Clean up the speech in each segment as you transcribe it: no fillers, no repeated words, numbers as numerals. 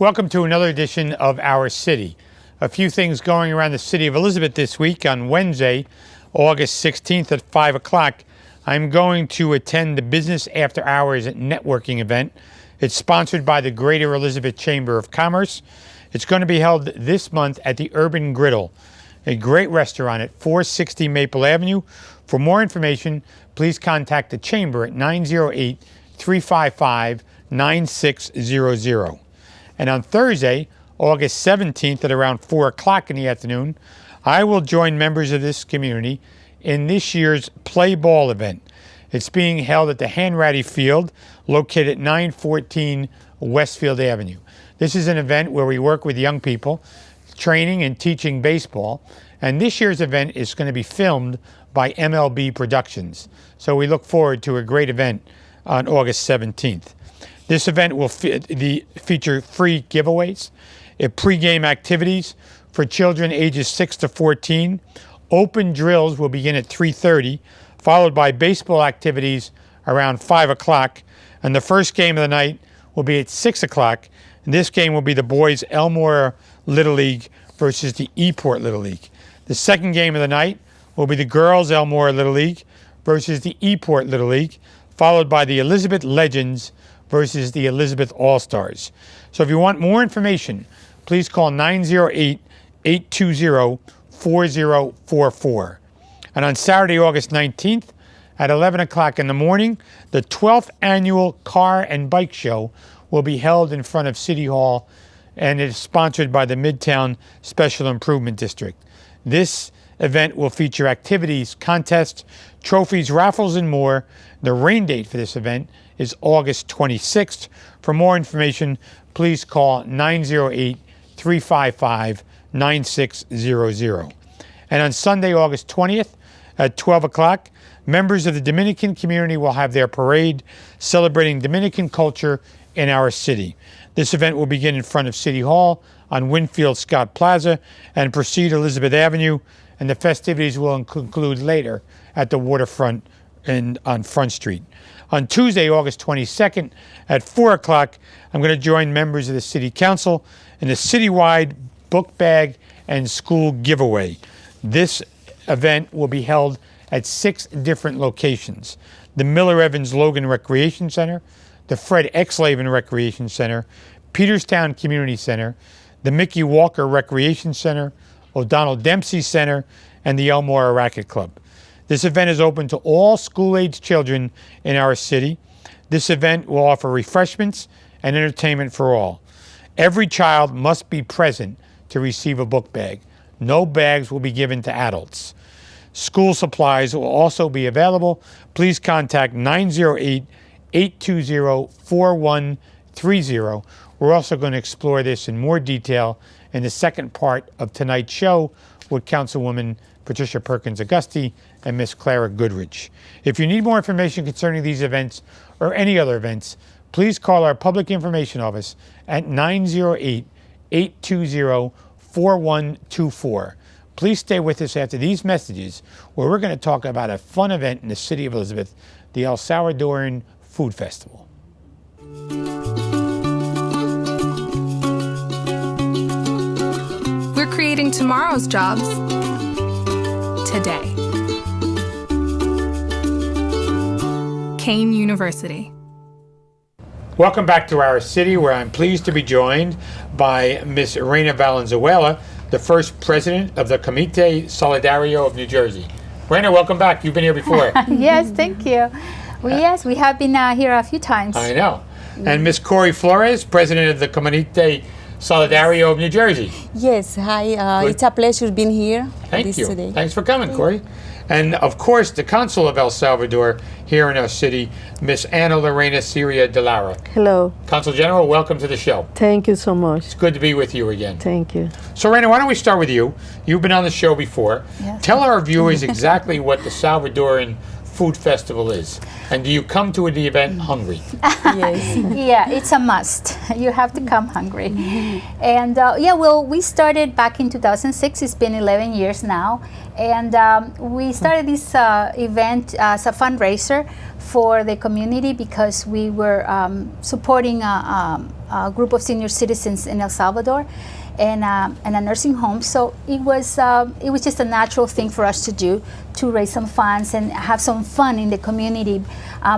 Welcome to another edition of Our City. A few things going around the city of Elizabeth this week. On Wednesday, August 16th at 5 o'clock, I'm going to attend the Business After Hours networking event. It's sponsored by the Greater Elizabeth Chamber of Commerce. It's going to be held this month at the Urban Griddle, a great restaurant at 460 Maple Avenue. For more information, please contact the Chamber at 908-355-9600. And on Thursday, August 17th at around 4 o'clock in the afternoon, I will join members of this community in this year's Play Ball event. It's being held at the Hanratty Field, located at 914 Westfield Avenue. This is an event where we work with young people, training and teaching baseball. And this year's event is going to be filmed by MLB Productions. So we look forward to a great event on August 17th. This event will feature free giveaways, pregame activities for children ages 6 to 14. Open drills will begin at 3:30, followed by baseball activities around 5 o'clock. And the first game of the night will be at 6 o'clock. And this game will be the boys' Elmore Little League versus the Eport Little League. The second game of the night will be the girls' Elmore Little League versus the Eport Little League, followed by the Elizabeth Legends versus the Elizabeth All-Stars. So if you want more information, please call 908-820-4044. And on Saturday, August 19th at 11 o'clock in the morning, the 12th annual Car and Bike Show will be held in front of City Hall, and it is sponsored by the Midtown Special Improvement District. This event will feature activities, contests, trophies, raffles, and more. The rain date for this event is August 26th. For more information, please call 908-355-9600. And on Sunday, August 20th at 12 o'clock, members of the Dominican community will have their parade celebrating Dominican culture in our city. This event will begin in front of City Hall on Winfield Scott Plaza and proceed Elizabeth Avenue, and the festivities will conclude later at the waterfront and on Front Street. On Tuesday, August 22nd at 4 o'clock, I'm going to join members of the City Council in a citywide book bag and school giveaway. This event will be held at 6 different locations: the Miller Evans Logan Recreation Center, the Fred Exlaven Recreation Center, Peterstown Community Center, the Mickey Walker Recreation Center, O'Donnell Dempsey Center, and the Elmore Racket Club. This event is open to all school-age children in our city. This event will offer refreshments and entertainment for all. Every child must be present to receive a book bag. No bags will be given to adults. School supplies will also be available. Please contact 908-820-4130. We're also going to explore this in more detail in the second part of tonight's show with Councilwoman Patricia Perkins-Auguste and Miss Clara Goodridge. If you need more information concerning these events or any other events, please call our Public Information Office at 908-820-4124. Please stay with us after these messages, where we're going to talk about a fun event in the city of Elizabeth, the El Salvadorian Food Festival. We're creating tomorrow's jobs today. Kane University. Welcome back to our city, where I'm pleased to be joined by Miss Reina Valenzuela, the first president of the Comite Solidario of New Jersey. Reina, welcome back. You've been here before. Yes, thank you. Well, yes, we have been here a few times. I know. And Miss Cory Flores, president of the Comite Solidario of New Jersey. Yes, hi. It's a pleasure being here. Thank you. Today. Thanks for coming, Cory. And of course, the Consul of El Salvador here in our city, Miss Lorena Siria de Lara. Hello. Consul General, welcome to the show. Thank you so much. It's good to be with you again. Thank you. So, Reina, why don't we start with you? You've been on the show before. Yes. Tell our viewers exactly what the Salvadorian Food Festival is. And do you come to the event hungry? Yes. Yeah, it's a must. You have to come hungry. And we started back in 2006. It's been 11 years now. And we started this event as a fundraiser for the community because we were supporting a a group of senior citizens in El Salvador, and a nursing home. So it was just a natural thing for us to do, to raise some funds and have some fun in the community,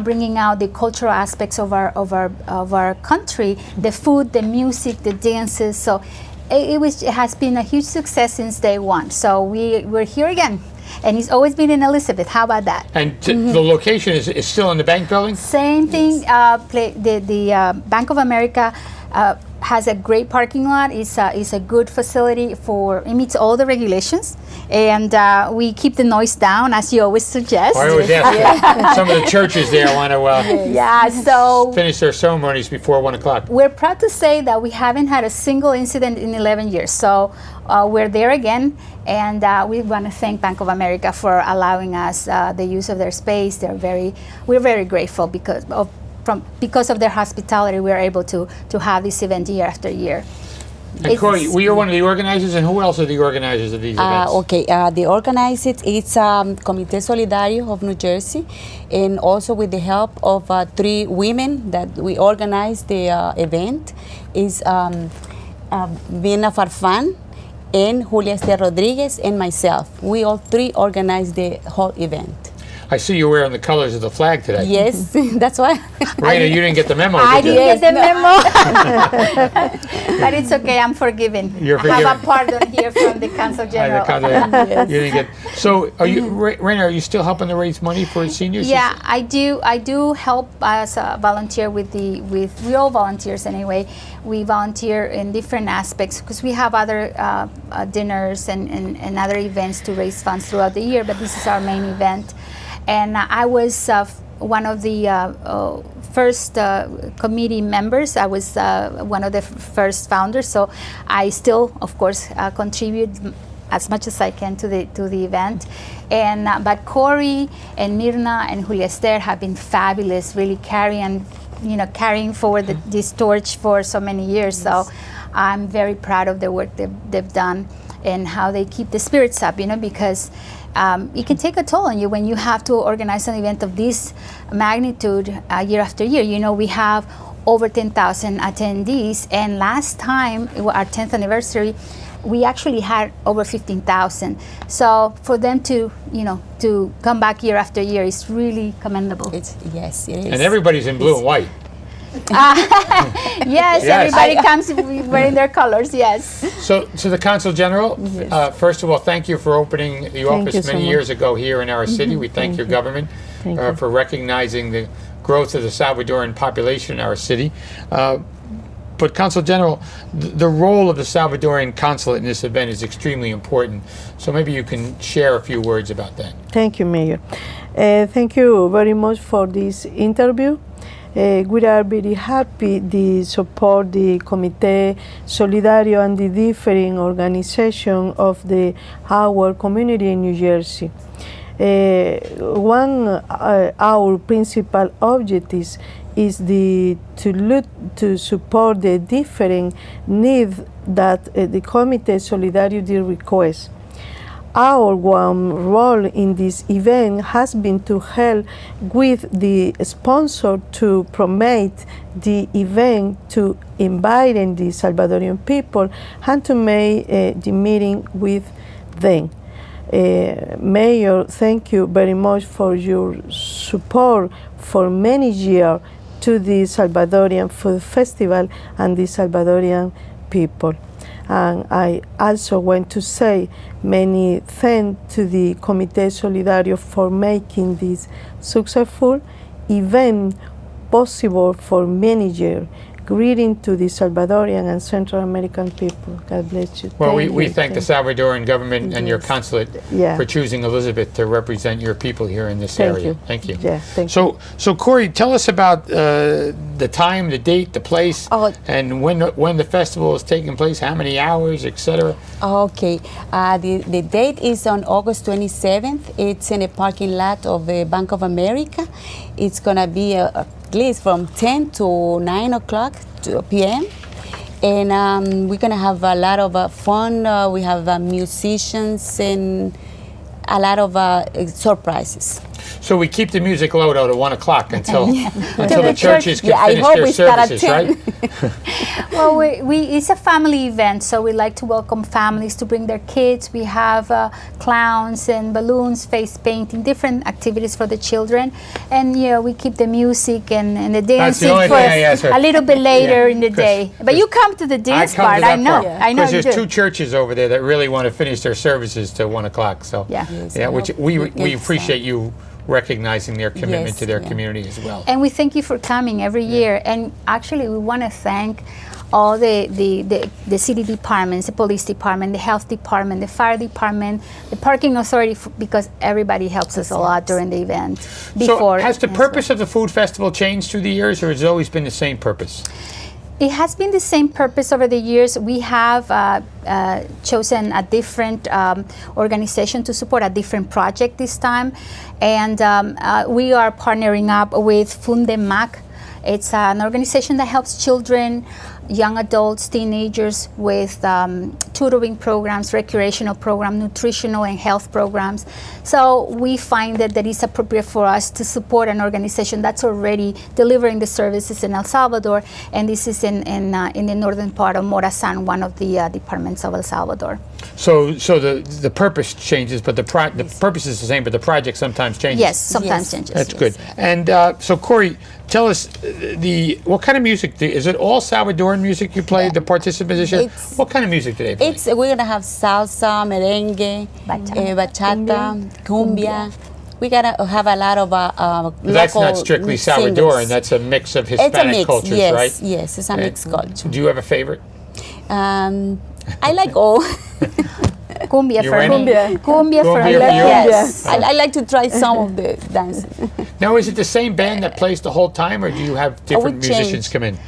bringing out the cultural aspects of our country, the food, the music, the dances. So it has been a huge success since day one. So we're here again. And it's always been in Elizabeth. How about that? And the location is still in the bank building? Same thing. The Bank of America has a great parking lot. It's a good facility it meets all the regulations. And we keep the noise down, as you always suggest. I always ask some of the churches there want to so finish their ceremonies before 1 o'clock. we're proud to say that we haven't had a single incident in 11 years. So we're there again, and we want to thank Bank of America for allowing us the use of their space. We're very grateful because of their hospitality. We're able to have this event year after year. And Cory, you're one of the organizers, and who else are the organizers of these events? Okay, the organizers, it's Comite Solidario of New Jersey, and also with the help of 3 women that we organized the event, is Vina Farfan, and Julia Esther Rodriguez, and myself. We all 3 organized the whole event. I see you're wearing the colors of the flag today. Yes, that's why. Reina, you didn't get the memo, I did you? didn't get the memo, but it's okay. I'm forgiven. You're I have a forgiven. pardon here from the Council General. You didn't get. So, Reina, are you still helping to raise money for seniors? Yeah, I do help as a volunteer we all volunteers anyway. We volunteer in different aspects because we have other dinners and other events to raise funds throughout the year, but this is our main event. And I was one of the first committee members. I was one of the first founders, so I still, of course, contribute as much as I can to the event. And but Cory and Mirna and Julia Esther have been fabulous, really carrying forward this torch for so many years. Yes. So I'm very proud of the work they've done and how they keep the spirits up, because it can take a toll on you when you have to organize an event of this magnitude year after year. We have over 10,000 attendees, and last time, our 10th anniversary, we actually had over 15,000. So for them to come back year after year is really commendable. Yes, it is. And everybody's in blue and white. Yes, everybody comes wearing their colors, yes. So, to the Consul General, first of all, thank you for opening the office many years ago here in our city. We thank your government for recognizing the growth of the Salvadoran population in our city. But Consul General, the role of the Salvadorian consulate in this event is extremely important. So maybe you can share a few words about that. Thank you, Mayor. Thank you very much for this interview. We are very happy to support the Comite Solidario and the different organizations of our community in New Jersey. Our principal objectives is to support the different needs that the Comite Solidario did request. Our role in this event has been to help with the sponsor to promote the event, to invite the Salvadorian people, and to make the meeting with them. Mayor, thank you very much for your support for many years to the Salvadorian Food Festival and the Salvadorian people. And I also want to say many thanks to the Comite Solidario for making this successful event possible for many years. Greeting to the Salvadorian and Central American people. God bless you. Well, we thank the Salvadoran government and your consulate Yeah. for choosing Elizabeth to represent your people here in this area. Thank you. Yeah, thank you. So Cory, tell us about the time, the date, the place, and when the festival is taking place, how many hours, etc. Okay, the date is on August 27th. It's in a parking lot of the Bank of America. It's gonna be at least from 10 to 9 o'clock p.m. And we're gonna have a lot of fun. We have musicians and a lot of surprises. So we keep the music low though to 1 o'clock until the churches can I finish hope their we start at services, 10. right? Well, it's a family event, so we like to welcome families to bring their kids. We have clowns and balloons, face painting, different activities for the children. And, we keep the music and the dancing only for thing I asked her. a little bit later in the 'cause- day. But you come to the dance part, I know. I know Because you there's do. two churches over there that really want to finish their services till 1 o'clock. So Yeah. Yes, yeah, I which hope we it's, appreciate you recognizing their commitment Yes, to their yeah. community as well. And we thank you for coming every year. And actually, we want to thank all the city departments, the police department, the health department, the fire department, the parking authority, because everybody helps us a lot during the event. So has the purpose of the food festival changed through the years, or has it always been the same purpose? It has been the same purpose over the years. We have chosen a different organization to support a different project this time. And we are partnering up with Funde Mac. It's an organization that helps children, young adults, teenagers with tutoring programs, recreational programs, nutritional and health programs. So we find that it is appropriate for us to support an organization that's already delivering the services in El Salvador, and this is in the northern part of Morazan, one of the departments of El Salvador. So the purpose changes, but the purpose is the same, but the project sometimes changes. Yes, sometimes Yes. changes. That's yes. good. And so Cory, tell us what kind of music? Is it all Salvadoran music you play? The participants this year? It's- What kind of music do they play? We're gonna have salsa, merengue, bachata, cumbia. We gotta have a lot of That's local not strictly singers. Salvadoran. That's a mix of It's a Hispanic mix, cultures, yes, right? yes, it's a mixed culture. Do you have a favorite? I like all. Cumbia You for ready? me. Cumbia for Cumbia me. for you? Yes. I like to try some of the dances. Now, is it the same band that plays the whole time, or do you have different we musicians change. come in?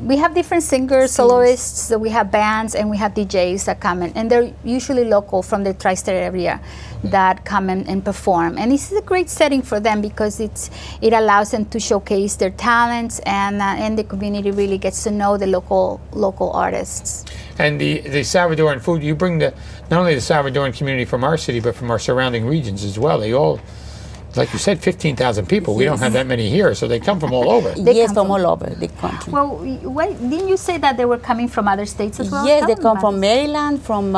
We have different singers, soloists, so we have bands, and we have DJs that come in. And they're usually local from the tri-state area that come in and perform. And this is a great setting for them because it allows them to showcase their talents, and the community really gets to know the local artists. And the Salvadoran food, you bring not only the Salvadoran community from our city, but from our surrounding regions as well. They all, like you said, 15,000 people. We don't have that many here, so they come from all over. Yes, come from from- all over the country. Well, didn't you say that they were coming from other states as well? Yes, Tell they them come about from it. Maryland, from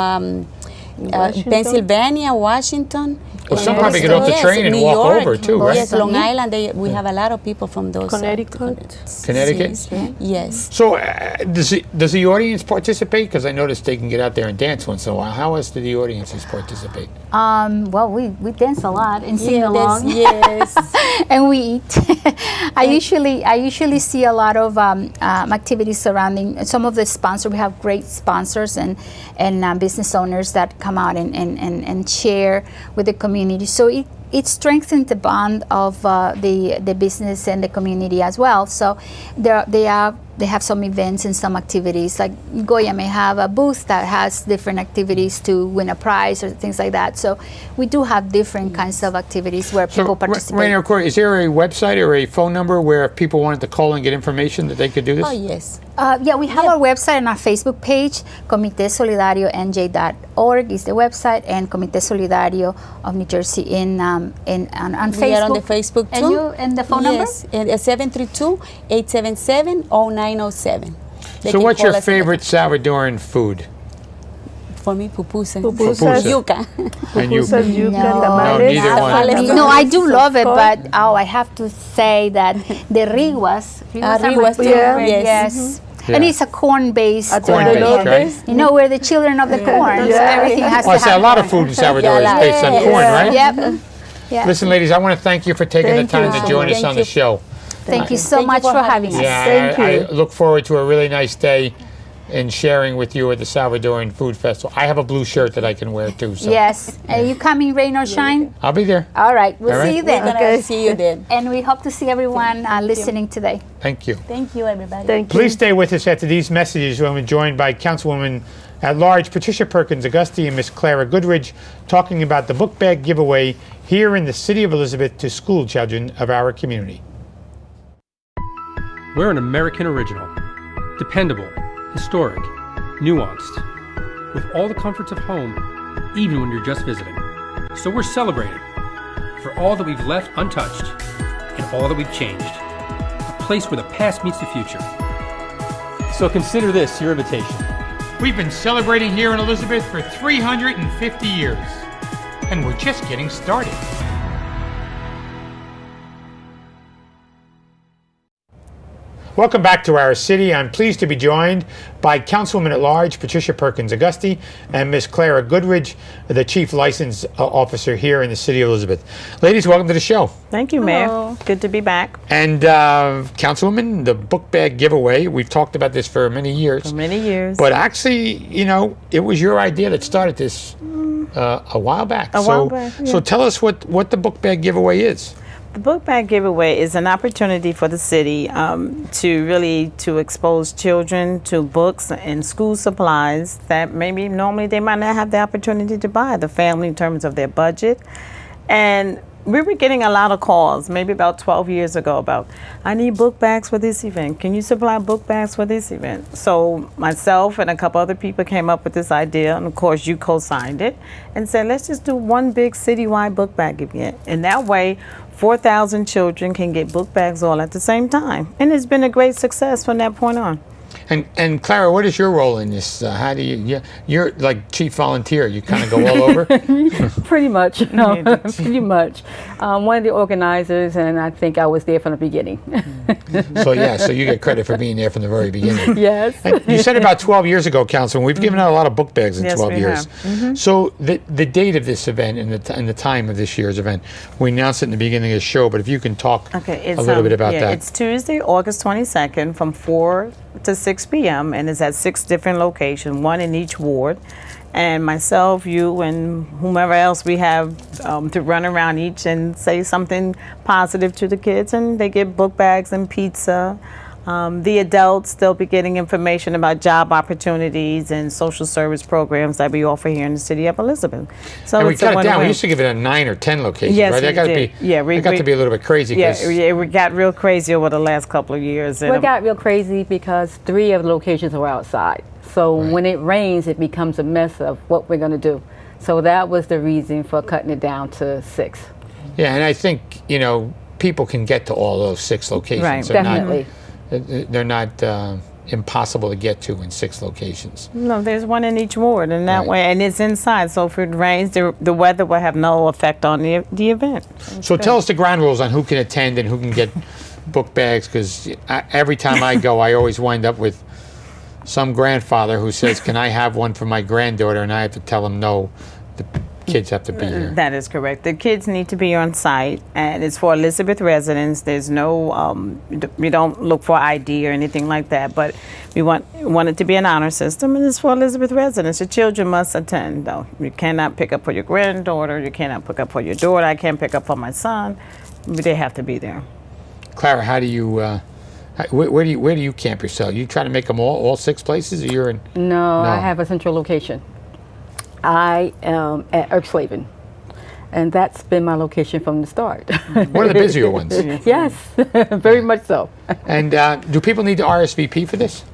Washington. Pennsylvania, Washington. Well, some probably get off the Yes, train and New walk York. over too, right? Yes, Long Island. We have a lot of people from those. Connecticut. Connecticut? cities. Yes. So does the audience participate? Because I noticed they can get out there and dance once in a while. How else do the audiences participate? Well, we dance a lot and sing Yeah, along. yes. And we eat. I usually see a lot of activities surrounding some of the sponsors. We have great sponsors and business owners that come out and share with the community. So it strengthens the bond of the business and the community as well. So they have some events and some activities. Like Goya may have a booth that has different activities to win a prize or things like that. So we do have different kinds of activities where people participate. Reina or Cory, is there a website or a phone number where if people wanted to call and get information that they could do this? Oh, yes. Yeah, we have our website and our Facebook page. Comite Solidario NJ.org is the website, and Comite Solidario of New Jersey on Facebook. We are on the Facebook too. And you and the phone yes, number? Yes, 732-877-0907. They So can what's call your us in the- favorite Salvadoran food? For me, pupusas. Pupusas. Yuca. And you- Pupusas, yuca, No. tamales. No, neither one. Tamales. No, I do love it, Popcorn. but I have to say that the riguas are my riguas too, favorite, yes. yes. Yeah. And it's a corn-based, Corn-based, right? you know, we're the children of the corn, so Yeah. everything has Well, I to say a have lot of corn. food in Salvador is Yeah, based on yes. corn, right? Yep. Yeah. Listen, ladies, I want to thank you for taking Thank the time you to so join us much. on the Thank show. Thank you so Thank you much for for having having us. Yeah, Thank I you. look forward to a really nice day and sharing with you at the Salvadorian Food Festival. I have a blue shirt that I can wear too. So Yes. Are you coming, rain or shine? I'll be there. All right. We'll All right. see you We're then. gonna Okay. see you then. And we hope to see everyone listening today. Thank you. Thank you, everybody. Thank you. Please stay with us after these messages when we're joined by Councilwoman-At-Large Patricia Perkins-Auguste and Miss Clara Goodridge talking about the book bag giveaway here in the city of Elizabeth to school children of our community. We're an American original, dependable, historic, nuanced, with all the comforts of home, even when you're just visiting. So we're celebrating for all that we've left untouched and all that we've changed. A place where the past meets the future. So consider this your invitation. We've been celebrating here in Elizabeth for 350 years, and we're just getting started. Welcome back to our city. I'm pleased to be joined by Councilwoman-At-Large Patricia Perkins-Auguste and Miss Clara Goodridge, the Chief License Officer here in the city of Elizabeth. Ladies, welcome to the show. Thank you, Mayor. Good to be back. And Councilwoman, the book bag giveaway, we've talked about this for many years. For many years. But actually, you know, it was your idea that started this a while back. While back, yeah. So tell us what the book bag giveaway is. The book bag giveaway is an opportunity for the city to expose children to books and school supplies that maybe normally they might not have the opportunity to buy, the family in terms of their budget. And we were getting a lot of calls, maybe about 12 years ago, about, I need book bags for this event. Can you supply book bags for this event? So myself and a couple other people came up with this idea, and of course you co-signed it, and said, let's just do one big citywide book bag event. And that way, 4,000 children can get book bags all at the same time. And it's been a great success from that point on. And Clara, what is your role in this? How do you're like chief volunteer, you kind of go all over? Pretty much, pretty much. One of the organizers, and I think I was there from the beginning. So you get credit for being there from the very beginning. Yes. And you said about 12 years ago, Councilman, we've given out a lot of book bags in 12 years. Mm-hmm. So the date of this event and the time of this year's event, we announced it in the beginning of the show, but if you can talk a little bit about that. It's Tuesday, August 22nd from 4 to 6 p.m. and it's at 6 different locations, one in each ward. And myself, you, and whomever else we have to run around each and say something positive to the kids, and they get book bags and pizza. The adults, they'll be getting information about job opportunities and social service programs that we offer here in the city of Elizabeth. So and we it's cut it down. win-win. We used to give it at 9 or 10 locations, Yes, right? we did. That got to be a little bit crazy. Yeah, we got real crazy over the last couple of years. Well, it got real crazy because 3 of the locations were outside. So when it rains, it becomes a mess of what we're going to do. So that was the reason for cutting it down to 6. Yeah, and I think, you know, people can get to all those 6 locations. Right. Definitely. They're not impossible to get to in 6 locations. No, there's one in each ward, and that way, and it's inside. So if it rains, the weather will have no effect on the event. So tell us the ground rules on who can attend and who can get book bags, because every time I go, I always wind up with some grandfather who says, "Can I have one for my granddaughter?" And I have to tell him no. The kids have to be here. That is correct. The kids need to be on site, and it's for Elizabeth residents. There's no, we don't look for ID or anything like that, but we want it to be an honor system, and it's for Elizabeth residents. The children must attend, though. You cannot pick up for your granddaughter. You cannot pick up for your daughter. I can't pick up for my son. They have to be there. Clara, how do you? Where do you camp yourself? You try to make them all 6 places, or you're in? No, I have a central location. I am at Erxhaven, and that's been my location from the start. One of the busier ones. Yes, very much so. And do people need to RSVP for this?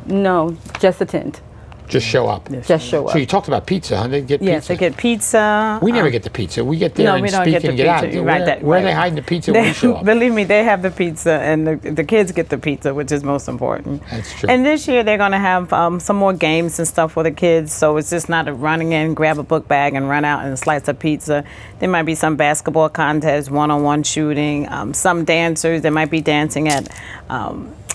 No, just attend. Just show up. Just show up. So you talked about pizza, huh? They get pizza. Yes, they get pizza. We never get the pizza. We get there No, and we don't speak get the and get pizza. out. Right, Where are they hiding the pizza when we show up? Believe me, they have the pizza, and the kids get the pizza, which is most important. That's true. And this year they're going to have some more games and stuff for the kids, so it's just not a running in, grab a book bag, and run out and a slice of pizza. There might be some basketball contests, one-on-one shooting, some dancers. They might be dancing at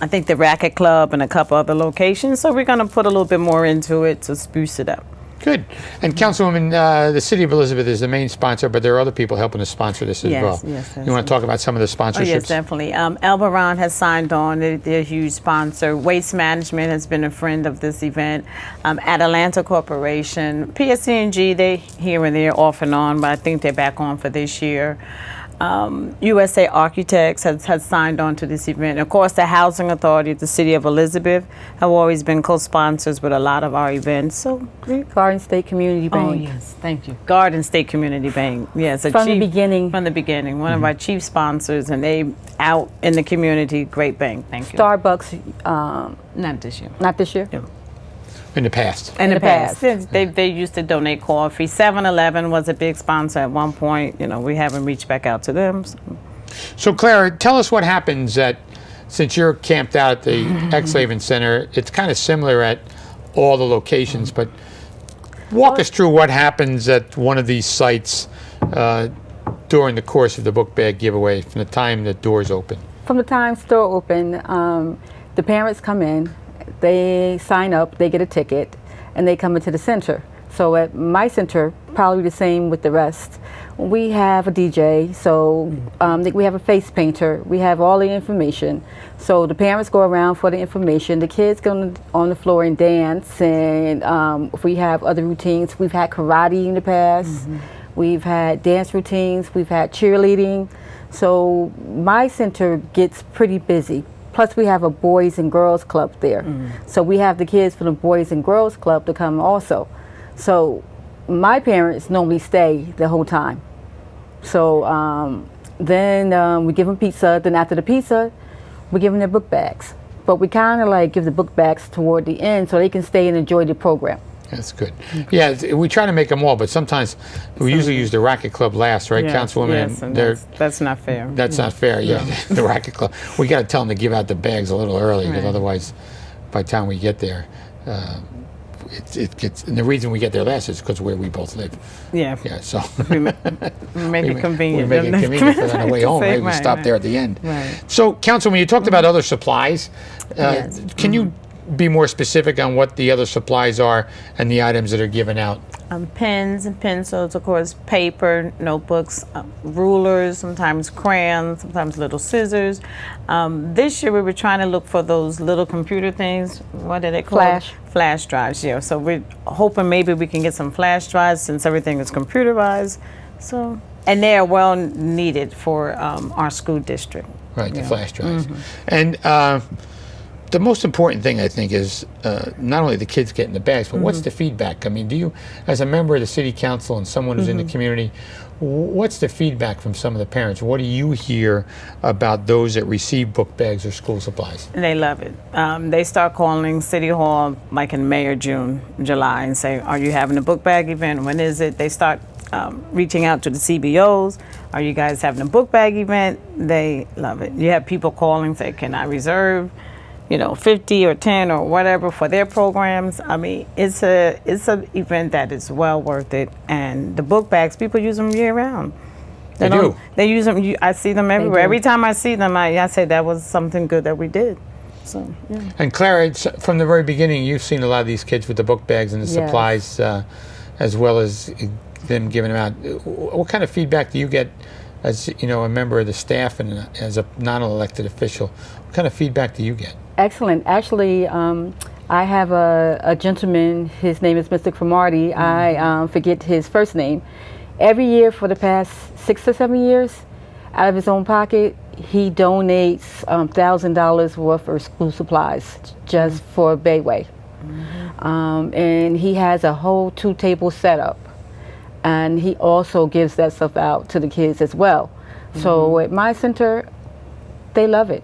I think the Racket Club and a couple other locations. So we're going to put a little bit more into it to spruce it up. Good. And Councilwoman, the City of Elizabeth is the main sponsor, but there are other people helping to sponsor this as well. Yes. You want to talk about some of the sponsorships? Oh, yes, definitely. Elbaron has signed on. They're a huge sponsor. Waste Management has been a friend of this event. Atalanta Corporation. PSC&G, they here and there off and on, but I think they're back on for this year. USA Architects has signed on to this event. Of course, the Housing Authority of the City of Elizabeth have always been co-sponsors with a lot of our events. So, Garden State Community Bank. Oh, yes, thank you. Garden State Community Bank. Yes, From the beginning. From the beginning. One of our chief sponsors, and they out in the community. Great bank. Thank you. Starbucks. Not this year. Not this year? Yeah. In the past. In the past. They used to donate coffee. 7-Eleven was a big sponsor at one point. You know, we haven't reached back out to them. So Clara, tell us what happens at since you're camped out at the X-Haven Center, it's kind of similar at all the locations, but walk us through what happens at one of these sites during the course of the book bag giveaway from the time the doors open. From the time store open, the parents come in, they sign up, they get a ticket, and they come into the center. So at my center, probably the same with the rest. We have a DJ, so we have a face painter, we have all the information. So the parents go around for the information, the kids go on the floor and dance, and if we have other routines, we've had karate in the past, we've had dance routines, we've had cheerleading. So my center gets pretty busy. Plus we have a boys and girls club there. So we have the kids from the boys and girls club to come also. So my parents normally stay the whole time. So then we give them pizza. Then after the pizza, we give them their book bags. But we kind of like give the book bags toward the end so they can stay and enjoy the program. That's good. Yeah, we try to make them all, but sometimes we usually use the Racket Club last, right, Councilwoman? Yes, and that's not fair. That's not fair, yeah. The Racket Club. We got to tell them to give out the bags a little early, because otherwise, by the time we get there, it gets. And the reason we get there last is because where we both live. Yeah. Yeah. So we make it convenient. We make it convenient for on the way home. Right? We stop there at the end. Right. So, Councilwoman, you talked about other supplies. Can you be more specific on what the other supplies are and the items that are given out? Pens and pencils, of course, paper, notebooks, rulers, sometimes crayons, sometimes little scissors. This year we were trying to look for those little computer things. What are they called? Flash drives, yeah. So we're hoping maybe we can get some flash drives since everything is computerized. So, and they are well needed for our school district. Right, the flash drives. And the most important thing, I think, is not only the kids getting the bags, but what's the feedback? I mean, do you, as a member of the city council and someone who's in the community, what's the feedback from some of the parents? What do you hear about those that receive book bags or school supplies? They love it. They start calling City Hall like in May or June, July, and say, are you having a book bag event? When is it? They start reaching out to the CBOs. Are you guys having a book bag event? They love it. You have people calling, say, can I reserve 50 or 10 or whatever for their programs. I mean, it's an event that is well worth it. And the book bags, people use them year round. They do. They use them. I see them everywhere. Every time I see them, I say that was something good that we did. So, yeah. And Clara, from the very beginning, you've seen a lot of these kids with the book bags and the supplies, as well as them giving them out. What kind of feedback do you get as a member of the staff and as a non-elected official? What kind of feedback do you get? Excellent. Actually, I have a gentleman, his name is Mr. Cromartie. I forget his first name. Every year for the past 6 or 7 years, out of his own pocket, he donates $1,000 worth of school supplies just for Bayway. And he has a whole 2-table setup. And he also gives that stuff out to the kids as well. So at my center, they love it.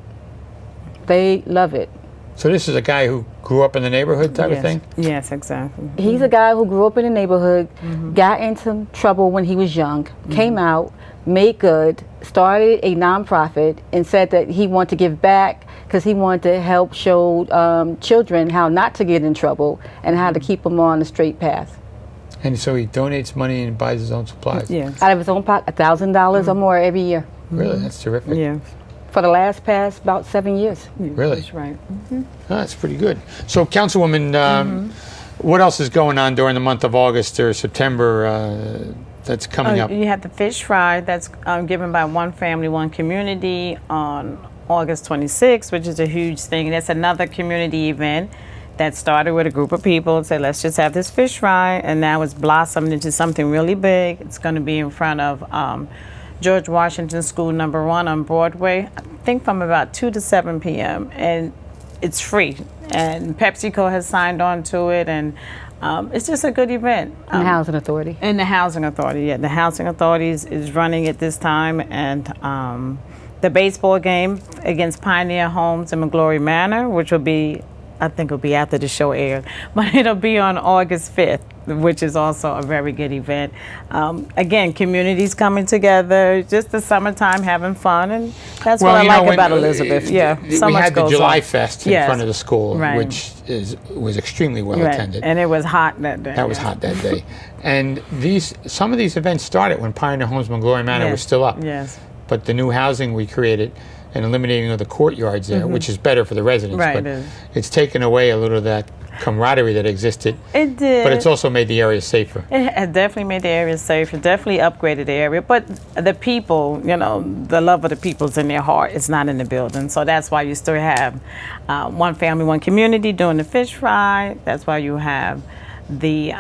They love it. So this is a guy who grew up in the neighborhood type of thing? Yes, exactly. He's a guy who grew up in the neighborhood, got into trouble when he was young, came out, made good, started a nonprofit, and said that he wanted to give back because he wanted to help show children how not to get in trouble and how to keep them on the straight path. And so he donates money and buys his own supplies? Yes. Out of his own pocket, $1,000 or more every year. Really? That's terrific. Yeah. For the last about 7 years. Really? That's right. Oh, that's pretty good. So, Councilwoman, what else is going on during the month of August or September that's coming up? You have the fish fry that's given by One Family, One Community on August 26th, which is a huge thing. That's another community event that started with a group of people and said, let's just have this fish fry, and now it's blossomed into something really big. It's going to be in front of George Washington School number 1 on Broadway, I think from about 2 to 7 p.m. and it's free. And PepsiCo has signed on to it, and it's just a good event. And the Housing Authority. And the Housing Authority, yeah. The Housing Authority is running it this time, and the baseball game against Pioneer Homes in McGlory Manor, which will be, I think it'll be after the show aired, but it'll be on August 5th. which is also a very good event. Again, communities coming together, just the summertime having fun, and that's what I like about Elizabeth. Yeah, so we much had the goes July on. Fest in Yes. front of the school, Right. which was extremely well Right. attended. And it was hot that day. That was hot that day. And some of these events started when Pioneer Homes on Glory Manor Yes. was still up. Yes. But the new housing we created and eliminating of the courtyards there, which is better for the residents, Right, but it is. it's taken away a little of that camaraderie that existed. It did. But it's also made the area safer. It has definitely made the area safer, definitely upgraded the area. But the people, the love of the people's in their heart. It's not in the building. So that's why you still have one family, one community doing the fish fry. That's why you have the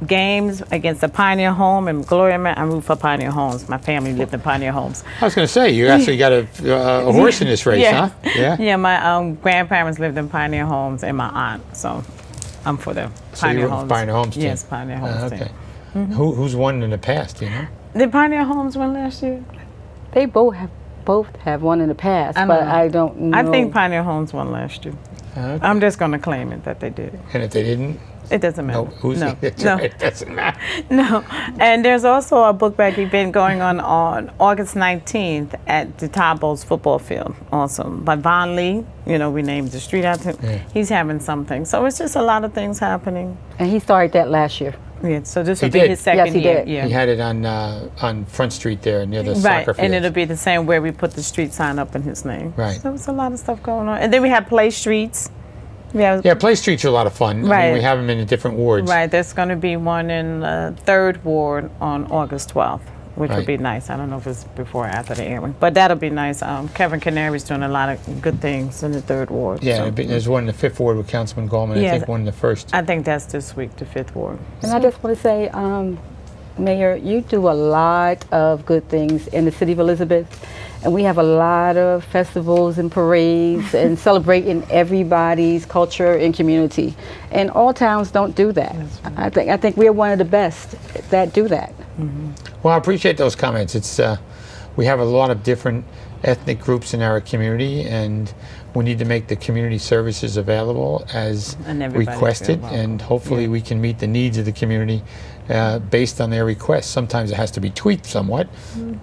games against the Pioneer Home and Gloria. I root for Pioneer Homes. My family lived in Pioneer Homes. I was going to say, you actually got a horse in this race, huh? Yeah. Yeah, my grandparents lived in Pioneer Homes and my aunt. So I'm for the So you Pioneer root for Homes. Pioneer Homes team? Yes, Pioneer Homes team. Okay. Who's won in the past, do you know? Did Pioneer Homes win last year? They both have one in the past, I don't but know. I don't know. I think Pioneer Homes won last year. Okay. I'm just going to claim it that they did. And if they didn't, It doesn't matter. no, who's no, that's no, right, it doesn't matter. no. And there's also a book bag event going on August 19th at the Tabos football field. Also, by Von Lee. We named the street after him. Yeah. He's having something. So it's just a lot of things happening. And he started that last year. Yeah. So this He will be did. his second Yes, he year. did. Yeah. He had it on Front Street there near the Right, soccer field. and it'll be the same where we put the street sign up in his name. Right. So it's a lot of stuff going on. And then we have play streets. We have, Yeah, Play Streets are a lot of fun. I mean, Right. we have them in the different wards. Right, there's going to be one in the 3rd Ward on August 12th, which Right. would be nice. I don't know if it's before or after the airing, but that'll be nice. Kevin Canary's doing a lot of good things in the 3rd Ward. Yeah, so. there's one in the 5th Ward with Councilman Gallman. I Yes. think one in the 1st. I think that's this week, the 5th Ward. And I just want to say, Mayor, you do a lot of good things in the city of Elizabeth. And we have a lot of festivals and parades and celebrating everybody's culture and community. And all towns don't do that. I think we're one of the best that do that. Well, I appreciate those comments. It's we have a lot of different ethnic groups in our community, and we need to make the community services available as And everybody requested, feel welcome. and hopefully we can meet the needs of the community based on their requests. Sometimes it has to be tweaked somewhat,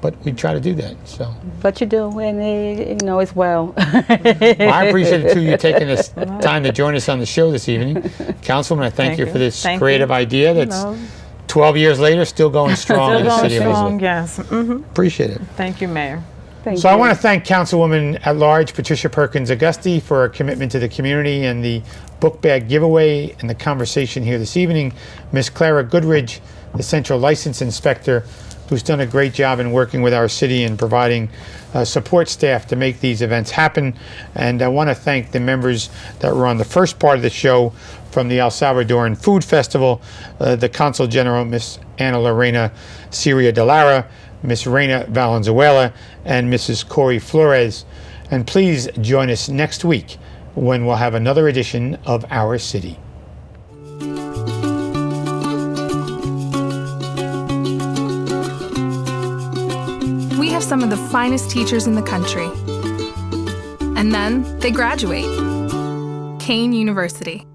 but we try to do that. So But you do, and it's well. well, I appreciate it too, you taking this time to join us on the show this evening. Councilwoman, I thank you for this Thank creative you. idea that's No. 12 years later still going strong Still in the going city of strong, Elizabeth. yes. Appreciate it. Thank you, Mayor. Thank So I you. want to thank Councilwoman-At-Large Patricia Perkins-Auguste for her commitment to the community and the book bag giveaway and the conversation here this evening. Miss Clara Goodridge, the Central License Inspector, who's done a great job in working with our city and providing support staff to make these events happen. And I want to thank the members that were on the first part of the show from the El Salvadorian Food Festival, the Consul General, Miss Lorena, Siria de Lara, Miss Reina Valenzuela, and Mrs. Cory Flores. And please join us next week when we'll have another edition of Our City. We have some of the finest teachers in the country. And then they graduate. Kane University.